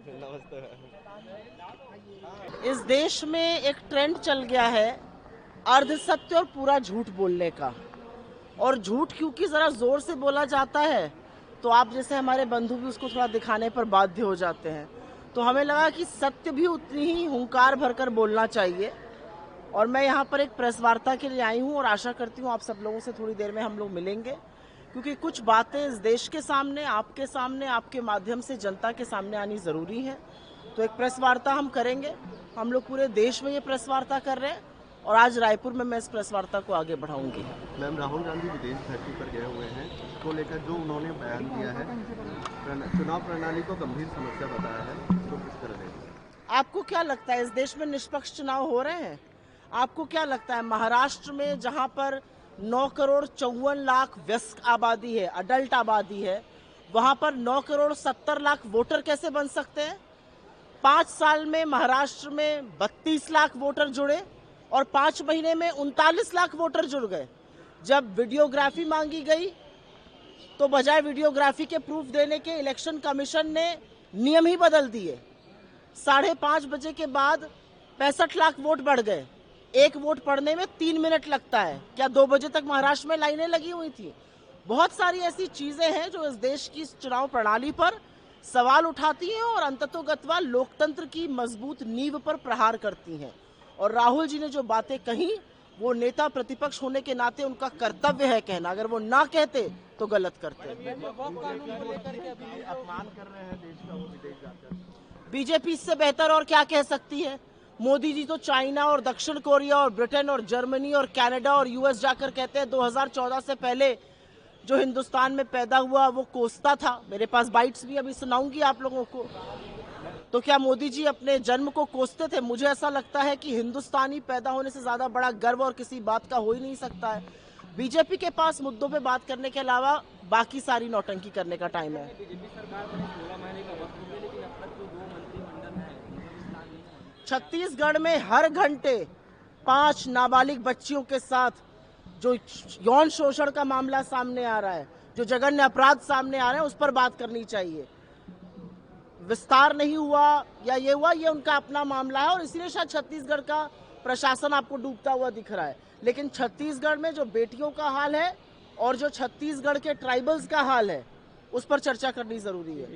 नमस्ते। इस देश में एक ट्रेंड चल गया है अर्ध सत्य और पूरा झूठ बोलने का। और झूठ क्योंकि जरा जोर से बोला जाता है तो आप जैसे हमारे बंधु भी उसको थोड़ा दिखाने पर बाध्य हो जाते हैं। तो हमें लगा कि सत्य भी उतनी ही हुंकार भरकर बोलना चाहिए। और मैं यहाँ पर एक प्रेस वार्ता के लिए आई हूँ और आशा करती हूँ आप सब लोगों से थोड़ी देर में हम लोग मिलेंगे, क्योंकि कुछ बातें इस देश के सामने, आपके माध्यम से जनता के सामने आनी ज़रूरी है। तो एक प्रेस वार्ता हम करेंगे। हम लोग पूरे देश में ये प्रेस वार्ता कर रहे हैं और आज रायपुर में मैं इस प्रेस वार्ता को आगे बढ़ाऊंगी। मैम, राहुल गांधी विदेश धरती पर गए हुए हैं, इसको लेकर जो उन्होंने बयान दिया है, चुनाव प्रणाली को गंभीर समस्या बताया है, तो किस तरह देखें? आपको क्या लगता है इस देश में निष्पक्ष चुनाव हो रहे हैं? आपको क्या लगता है महाराष्ट्र में जहां पर 9,54,00,000 वयस्क आबादी है, अडल्ट आबादी है, वहां पर 9,70,00,000 वोटर कैसे बन सकते हैं? 5 साल में महाराष्ट्र में 32 लाख वोटर जुड़े और 5 महीने में 39 लाख वोटर जुड़ गए। जब वीडियोग्राफी मांगी गई तो बजाय वीडियोग्राफी के प्रूफ देने के इलेक्शन कमीशन ने नियम ही बदल दिए। 5:30 बजे के बाद 65 लाख वोट बढ़ गए। एक वोट पड़ने में 3 मिनट लगता है। क्या 2 बजे तक महाराष्ट्र में लाइनें लगी हुई थी? बहुत सारी ऐसी चीजें हैं जो इस देश की चुनाव प्रणाली पर सवाल उठाती हैं और अंततोगत्वा लोकतंत्र की मजबूत नींव पर प्रहार करती हैं। और राहुल जी ने जो बातें कही वो नेता प्रतिपक्ष होने के नाते उनका कर्तव्य है कहना। अगर वो ना कहते तो गलत करते। अपमान कर रहे हैं देश का वो विदेश जाकर। बीजेपी इससे बेहतर और क्या कह सकती है? मोदी जी तो चाइना और दक्षिण कोरिया और ब्रिटेन और जर्मनी और कनाडा और यूएस जाकर कहते हैं 2014 से पहले जो हिंदुस्तान में पैदा हुआ वो कोसता था। मेरे पास बाइट्स भी अभी सुनाऊंगी आप लोगों को। तो क्या मोदी जी अपने जन्म को कोसते थे? मुझे ऐसा लगता है कि हिंदुस्तानी पैदा होने से ज्यादा बड़ा गर्व और किसी बात का हो ही नहीं सकता है। बीजेपी के पास मुद्दों पे बात करने के अलावा बाकी सारी नौटंकी करने का टाइम है। छत्तीसगढ़ में हर घंटे 5 नाबालिग बच्चियों के साथ जो यौन शोषण का मामला सामने आ रहा है, जो जघन्य अपराध सामने आ रहे हैं, उस पर बात करनी चाहिए। विस्तार नहीं हुआ या ये हुआ, ये उनका अपना मामला है और इसीलिए शायद छत्तीसगढ़ का प्रशासन आपको डूबता हुआ दिख रहा है। लेकिन छत्तीसगढ़ में जो बेटियों का हाल है और जो छत्तीसगढ़ के ट्राइबल्स का हाल है उस पर चर्चा करनी जरूरी है।